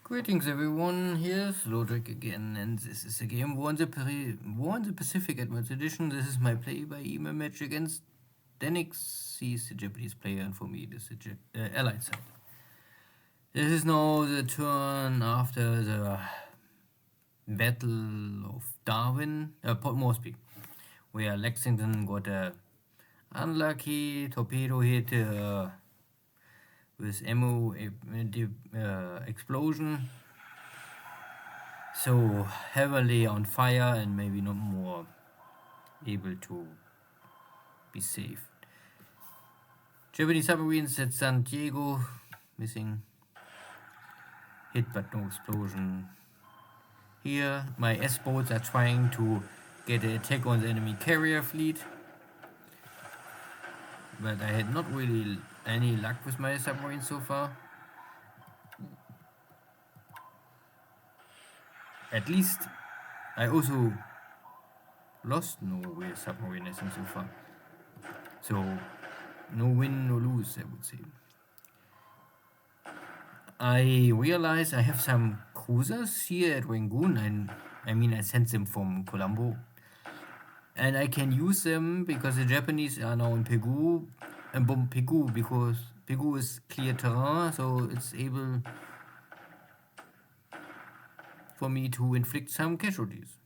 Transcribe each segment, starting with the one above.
Greetings everyone, here's Lodrik again, and this is a game War in the Pacific Advanced Edition. This is my play-by-email match against Deaniks. He's the Japanese player, and for me this is the Allied side. This is now the turn after the Battle of Port Moresby, where Lexington got a unlucky torpedo hit with ammo explosion, so heavily on fire and maybe not more able to be saved. Japanese submarines at San Diego, missing, hit but no explosion. Here my S-boats are trying to get an attack on the enemy carrier fleet, but I had not really any luck with my submarines so far. At least I also lost no real submarine, I think, so far. So no win, no lose, I would say. I realize I have some cruisers here at Rangoon. I sent them from Colombo. And I can use them because the Japanese are now in Pegu, and bomb Pegu, because Pegu is clear terrain, so it's able for me to inflict some casualties.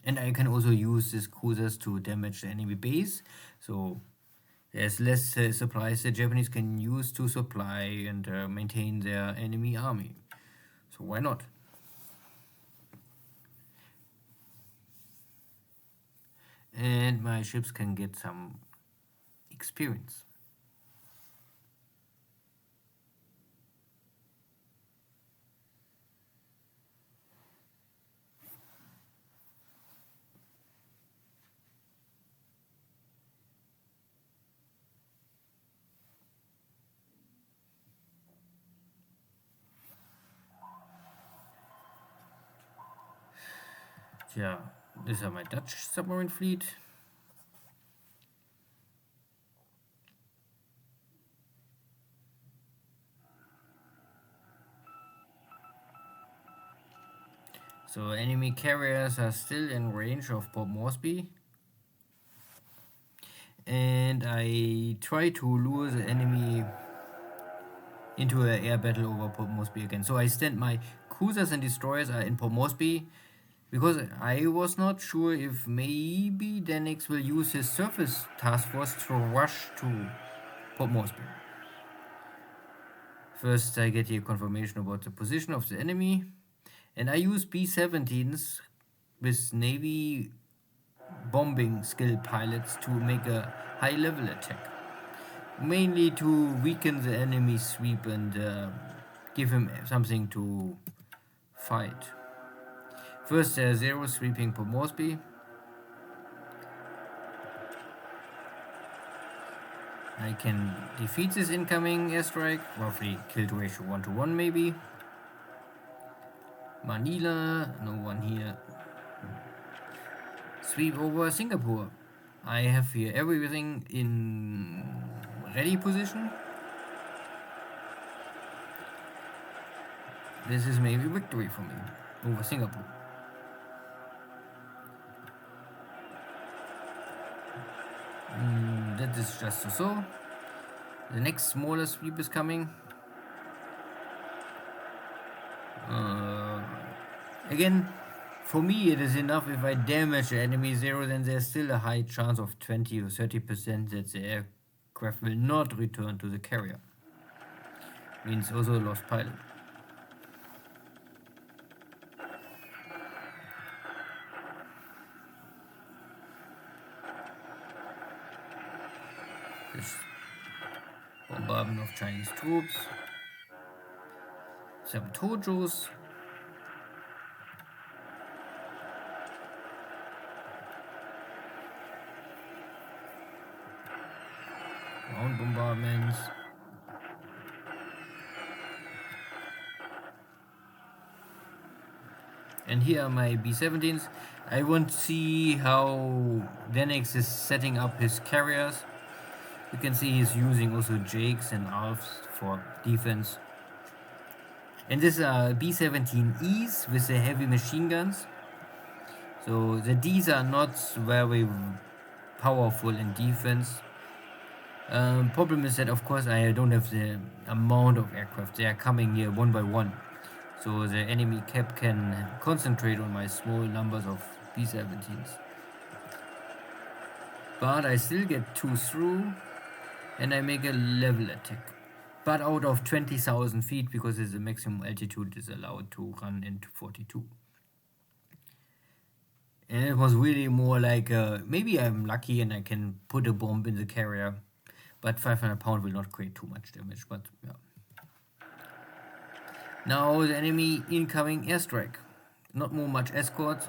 And I can also use these cruisers to damage the enemy base, so there's less supplies the Japanese can use to supply and maintain their enemy army. So why not? And my ships can get some experience. Yeah, these are my Dutch submarine fleet. So enemy carriers are still in range of Port Moresby. And I try to lure the enemy into an air battle over Port Moresby again. So I stand my cruisers and destroyers are in Port Moresby, because I was not sure if maybe Deaniks will use his surface task force to rush to Port Moresby. First I get here confirmation about the position of the enemy, and I use B-17s with Navy bombing skill pilots to make a high-level attack, mainly to weaken the enemy sweep and give him something to fight. First, there are zero sweeping Port Moresby. I can defeat this incoming airstrike, roughly kill to ratio 1-1 maybe. Manila, no one here. Sweep over Singapore. I have here everything in ready position. This is maybe victory for me over Singapore. That is just so. The next smaller sweep is coming. Again, for me it is enough if I damage the enemy zero, then there's still a high chance of 20 or 30% that the aircraft will not return to the carrier. Means also a lost pilot. This bombardment of Chinese troops. Some Tojos. Ground bombardments. And here are my B-17s. I want to see how Deaniks is setting up his carriers. You can see he's using also Jakes and Alfs for defense. And these are B-17Es with the heavy machine guns. So the Ds are not very powerful in defense. Problem is that of course I don't have the amount of aircraft. They are coming here one by one. So the enemy cap can concentrate on my small numbers of B-17s. But I still get 2 through and I make a level attack. But out of 20,000 feet, because the maximum altitude is allowed to run into 42. And it was really more like, maybe I'm lucky and I can put a bomb in the carrier, but 500 pound will not create too much damage, but yeah. Now the enemy incoming airstrike. Not more much escort,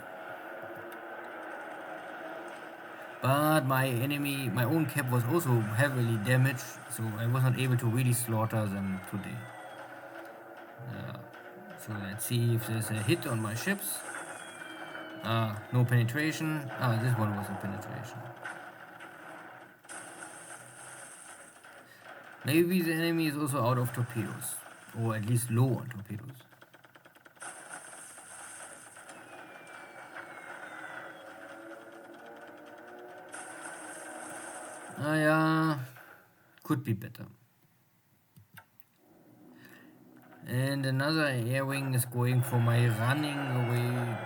but my own cap was also heavily damaged, so I was not able to really slaughter them today. So let's see if there's a hit on my ships. No penetration. This one was a penetration. Maybe the enemy is also out of torpedoes, or at least low on torpedoes. Yeah, could be better. And another air wing is going for my running away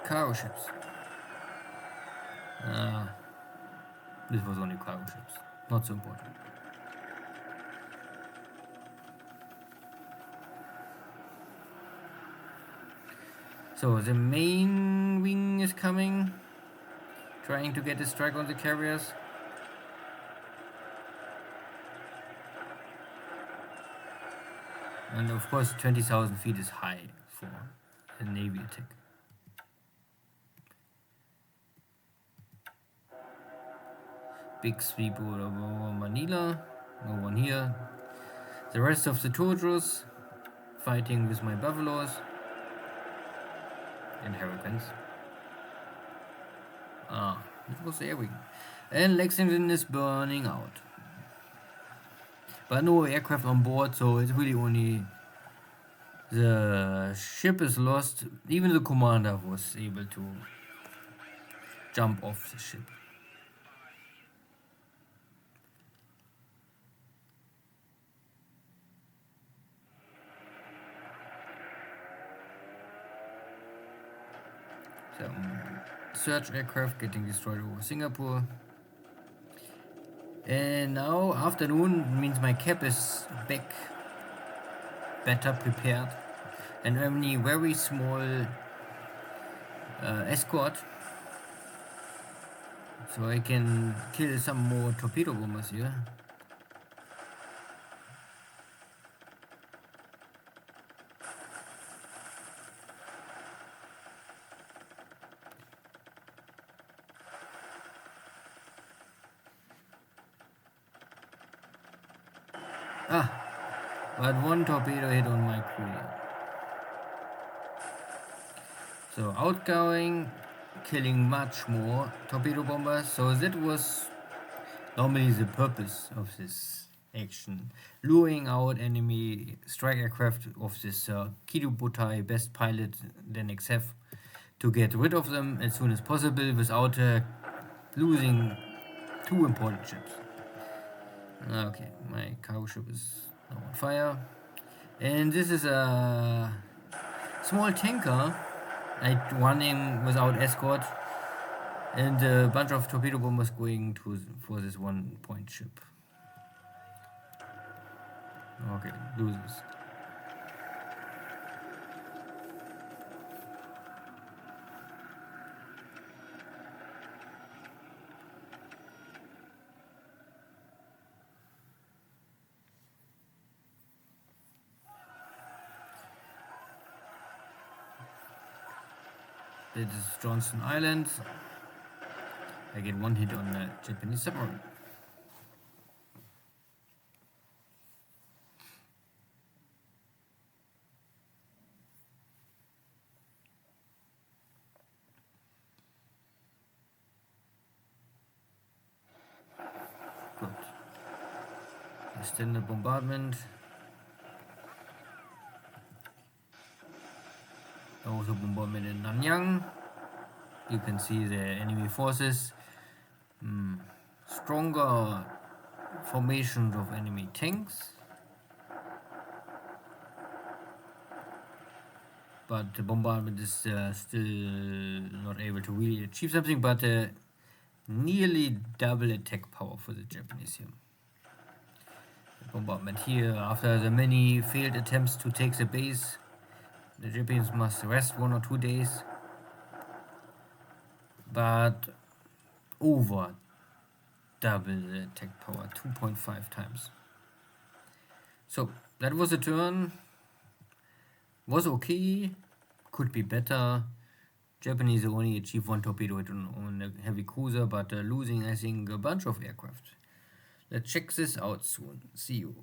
cargo ships. This was only cargo ships, not so important. So the main wing is coming, trying to get a strike on the carriers. And of course 20,000 feet is high for a navy attack. Big sweep over Manila, no one here. The rest of the Tordros fighting with my buffaloes and hurricanes. It was air wing. And Lexington is burning out. But no aircraft on board, so it's really only the ship is lost. Even the commander was able to jump off the ship. Search aircraft getting destroyed over Singapore. And now afternoon means my cap is back, better prepared, and only very small escort, so I can kill some more torpedo bombers here. But one torpedo hit on my crew. So outgoing, killing much more torpedo bombers. So that was normally the purpose of this action. Luring out enemy strike aircraft of this Kido best pilot Deaniks have, to get rid of them as soon as possible without losing 2 important ships. Okay, my cargo ship is now on fire. And this is a small tanker. I run him without escort. And a bunch of torpedo bombers going for this 1-point ship. Okay, loses. This is Johnston Island. I get 1 hit on a Japanese submarine. Good. Extended bombardment. Also bombardment in Nanyang. You can see the enemy forces. Stronger formations of enemy tanks. But the bombardment is still not able to really achieve something, but nearly double attack power for the Japanese here. The bombardment here, after the many failed attempts to take the base, the Japanese must rest 1 or 2 days. But over double the attack power, 2.5 times. So that was a turn. Was okay, could be better. Japanese only achieved 1 torpedo hit on a heavy cruiser, but losing, I think, a bunch of aircraft. Let's check this out soon. See you.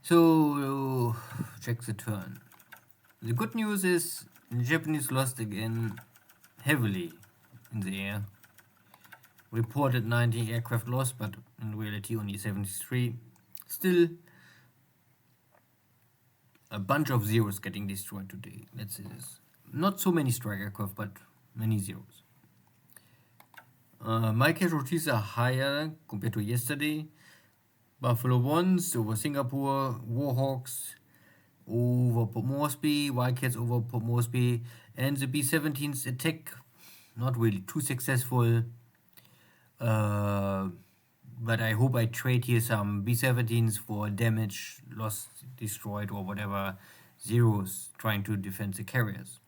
So, check the turn. The good news is the Japanese lost again heavily in the air. Reported 90 aircraft lost, but in reality only 73. Still, a bunch of zeros getting destroyed today. Let's say this. Not so many strike aircraft, but many zeros. My casualties are higher compared to yesterday. Buffalo 1s over Singapore, Warhawks over Port Moresby, Wildcats over Port Moresby, and the B-17's attack, not really too successful. But I hope I trade here some B-17s for damage, lost, destroyed, or whatever zeros trying to defend the carriers.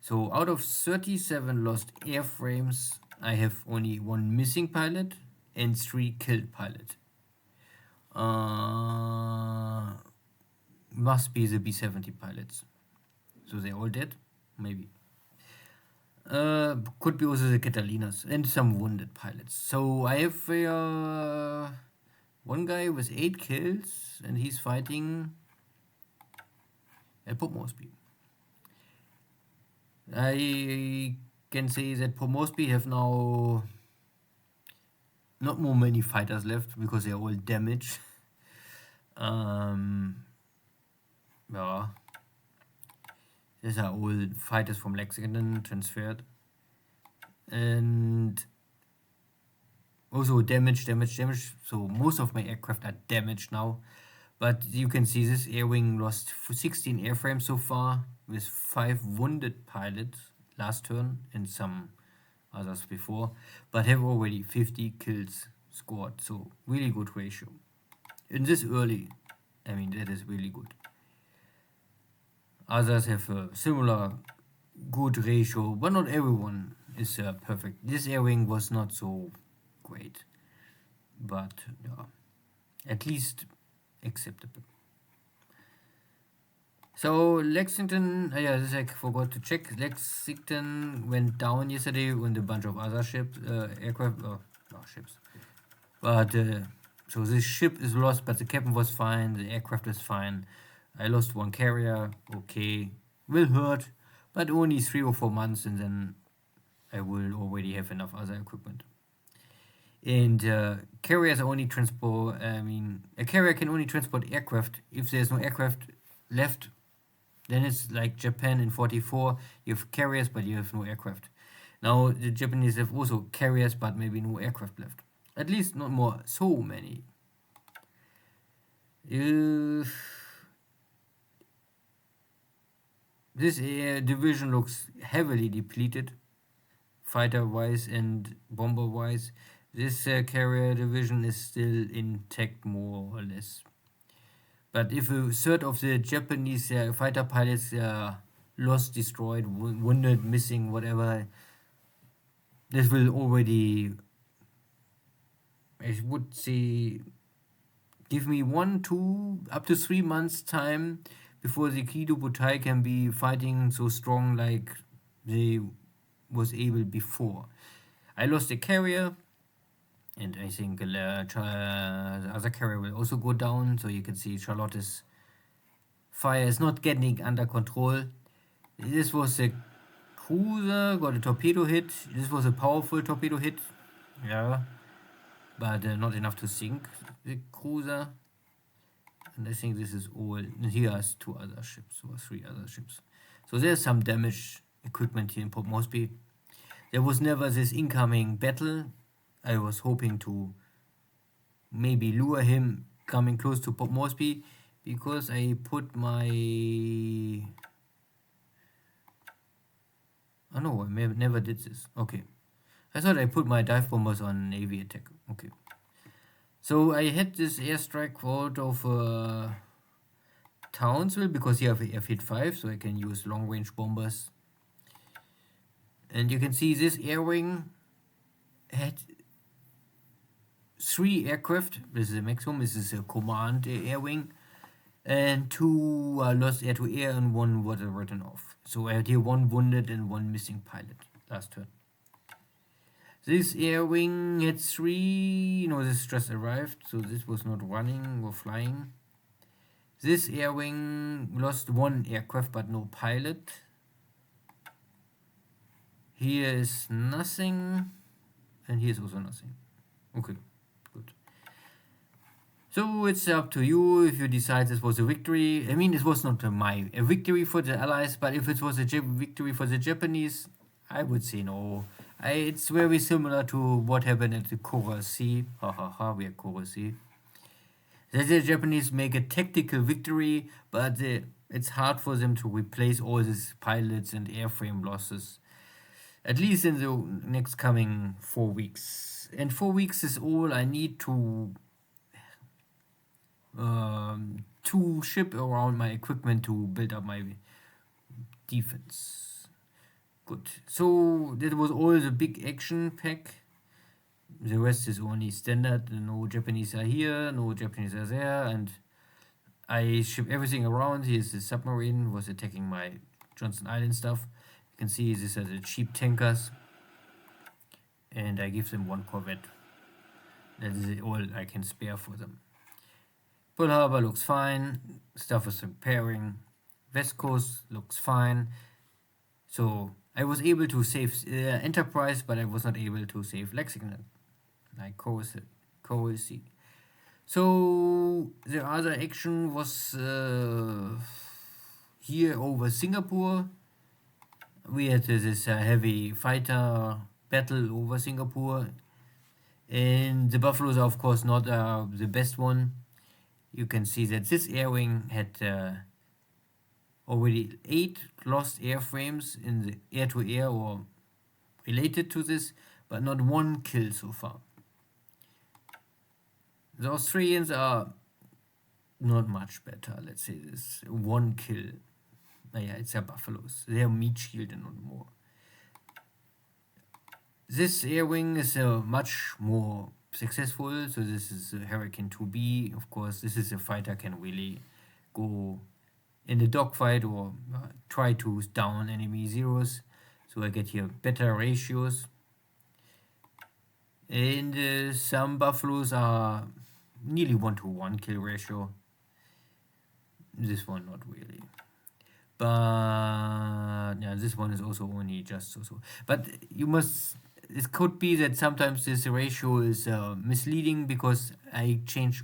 So out of 37 lost airframes, I have only 1 missing pilot and 3 killed pilot. Must be the B-70 pilots. So they're all dead? Maybe. Could be also the Catalinas and some wounded pilots. So I have one guy with 8 kills and he's fighting at Port Moresby. I can say that Port Moresby have now not more many fighters left because they're all damaged. Yeah. These are all fighters from Lexington transferred. And also damage. So most of my aircraft are damaged now. But you can see this air wing lost 16 airframes so far with 5 wounded pilots last turn and some others before, but have already 50 kills scored. So really good ratio. In this early, I mean, that is really good. Others have a similar good ratio, but not everyone is perfect. This air wing was not so great, but yeah, at least acceptable. So Lexington, yeah, this I forgot to check. Lexington went down yesterday with a bunch of other ships, ships. But so this ship is lost, but the captain was fine, the aircraft is fine. I lost 1 carrier, okay, will hurt, but only 3 or 4 months, and then I will already have enough other equipment. And carriers only transport, a carrier can only transport aircraft. If there's no aircraft left, then it's like Japan in 44, you have carriers, but you have no aircraft. Now, the Japanese have also carriers, but maybe no aircraft left. At least not more, so many. This division looks heavily depleted, fighter-wise and bomber-wise. This carrier division is still intact, more or less. But if a third of the Japanese fighter pilots lost, destroyed, wounded, missing, whatever, this will already, I would say, give me 1, 2, up to 3 months time before the Kido Butai can be fighting so strong like they was able before. I lost a carrier, and I think the other carrier will also go down. So you can see Charlotte's fire is not getting under control. This was a cruiser, got a torpedo hit. This was a powerful torpedo hit, yeah, but not enough to sink the cruiser. And I think this is all. And here are 2 other ships or 3 other ships. So there's some damaged equipment here in Port Moresby. There was never this incoming battle. I was hoping to maybe lure him coming close to Port Moresby because I put my... Oh no, I never did this. Okay. I thought I put my dive bombers on Navy attack. Okay. So I had this airstrike out of Townsville because here I have hit 5, so I can use long range bombers. And you can see this air wing had 3 aircraft. This is a maximum. This is a command air wing. And 2 lost air to air and 1 was written off. So I had here 1 wounded and 1 missing pilot last turn. This air wing had 3, no, this just arrived, so this was not running or flying. This air wing lost 1 aircraft but no pilot. Here is nothing, and here is also nothing. Okay, good. So it's up to you if you decide this was a victory. I mean, it was not a victory for the Allies, but if it was a victory for the Japanese, I would say no. It's very similar to what happened at the Kora Sea. Ha ha ha, we are Kora Sea. The Japanese make a tactical victory, but it's hard for them to replace all these pilots and airframe losses. At least in the next coming 4 weeks. And 4 weeks is all I need to ship around my equipment to build up my defense. Good. So that was all the big action pack. The rest is only standard. No Japanese are here, no Japanese are there, and I ship everything around. Here's the submarine, was attacking my Johnson Island stuff. You can see these are the cheap tankers, and I give them 1 corvette. That is all I can spare for them. Pearl Harbor looks fine, stuff is repairing. West Coast looks fine. So I was able to save Enterprise, but I was not able to save Lexington, like Coral Sea. So the other action was here over Singapore. We had this heavy fighter battle over Singapore, and the Buffaloes are of course not the best one. You can see that this air wing had already 8 lost airframes in the air-to-air or related to this, but not 1 kill so far. The Australians are not much better, let's say this. 1 kill. Yeah, it's their Buffaloes. They are meat shield and not more. This air wing is much more successful, so this is a Hurricane 2B. Of course, this is a fighter can really go in the dogfight or try to down enemy zeros. So I get here better ratios. And some Buffaloes are nearly 1-to-1 kill ratio. This one not really. But yeah, this one is also only just so. But you must... It could be that sometimes this ratio is misleading because I change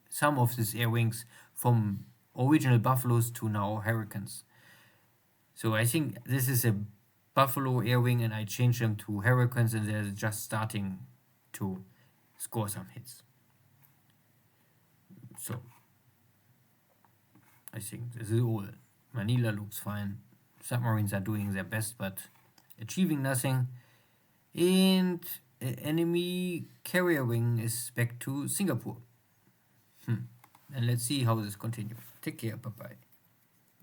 some of these air wings from original Buffaloes to now Hurricanes. So I think this is a Buffalo air wing and I change them to Hurricanes and they're just starting to score some hits. So I think this is all. Manila looks fine. Submarines are doing their best but achieving nothing. And enemy carrier wing is back to Singapore. And let's see how this continues. Take care. Bye-bye.